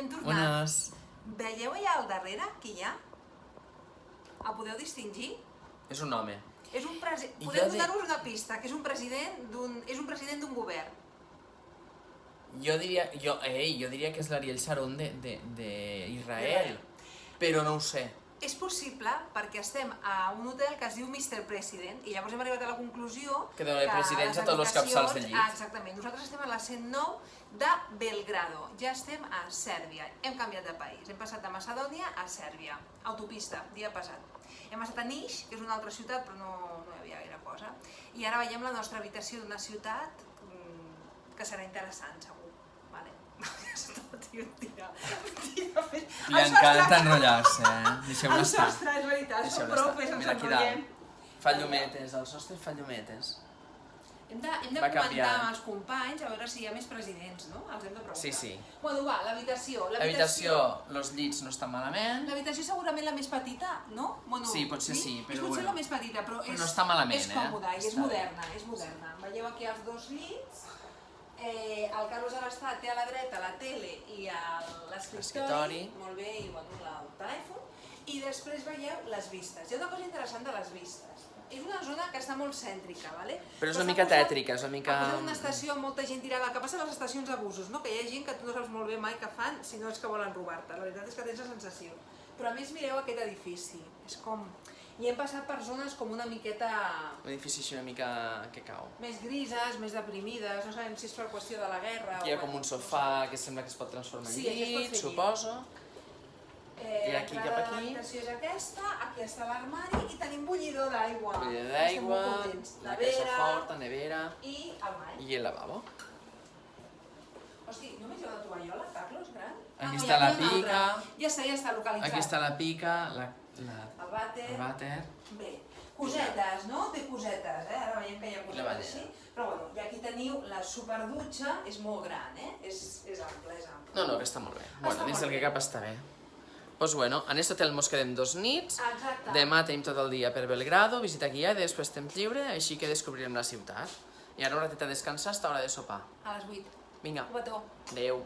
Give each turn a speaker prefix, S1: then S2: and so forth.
S1: Hem tornat.
S2: Bones.
S1: Veieu allà al darrere qui hi ha? El podeu distingir?
S2: És un home.
S1: Podem donar-vos una pista, que és un president d'un govern.
S2: Jo diria que és l'Ariel Sharon d'Israel, però no ho sé.
S1: És possible perquè estem a un hotel que es diu Mr. President i llavors hem arribat a la conclusió
S2: Que dona presidents a tots els capçals del llit.
S1: Exactament. Nosaltres estem a la 109 de Belgrado. Ja estem a Sèrbia. Hem canviat de país. Hem passat de Macedònia a Sèrbia. Autopista, dia passat. Hem estat a Niš, que és una altra ciutat, però no hi havia gaire cosa. I ara veiem la nostra habitació d'una ciutat que serà interessant, segur.
S2: Li encanta enrotllar-se, deixeu-la
S1: El
S2: estar.
S1: sostre, és veritat, som profes, ens
S2: Mira aquí
S1: enrotllem.
S2: dalt. Fa llumetes, el sostre fa llumetes.
S1: Hem de comentar amb els companys a veure si hi ha més presidents, no? Els hem de preguntar.
S2: Sí.
S1: Bueno, va, l'habitació.
S2: L'habitació, els llits no estan malament.
S1: L'habitació segurament la més petita, no? Bueno,
S2: Sí, potser sí, però
S1: és potser
S2: bueno.
S1: la més petita, però
S2: No està malament,
S1: és còmoda i és
S2: Està bé.
S1: moderna. Veieu aquí els dos llits. El Carlos ara té a la dreta la tele i l'escriptori, molt bé, i el telèfon, i després veieu les vistes. Hi ha una cosa interessant de les vistes. És una zona que està molt cèntrica, ¿vale?
S2: Però és una mica tètrica, és una mica...
S1: Ha posat una estació amb molta gent tirada, que passa a les estacions d'abusos, no? Que hi ha gent que tu no saps molt bé mai què fan, si no és que volen robar-te. La veritat és que tens la sensació. Però a més mireu aquest edifici, és com... I hem passat per zones com una miqueta...
S2: Un edifici així una mica que cau.
S1: més grises, més deprimides, no sabem si és per qüestió de la guerra
S2: Aquí hi ha com un sofà que sembla que es pot transformar en llit, suposo. I aquí cap aquí.
S1: L'habitació és aquesta, aquí està l'armari i tenim bullidor d'aigua.
S2: Bullidor d'aigua, la caixa forta, nevera
S1: i el bany.
S2: i el lavabo.
S1: Hosti, només hi ha una tovallola, Carlos, gran?
S2: Aquí està la pica.
S1: Ja està localitzat.
S2: Aquí està la pica,
S1: el vàter. Bé, cosetes, no? Té cosetes, Ara veiem que hi ha cosetes així. Però bueno, i aquí teniu la superdutxa, és molt gran, És ample,
S2: No, que està molt bé. Bueno, dins del que cap està bé. Doncs bueno, en aquest hotel mos quedem 2 nits.
S1: Exacte.
S2: Demà tenim tot el dia per Belgrado, visita guiada, i després temps lliure, així que descobrirem la ciutat. I ara un ratet a descansar, està hora de sopar.
S1: A les 8.
S2: Vinga.
S1: Un petó.
S2: Adéu.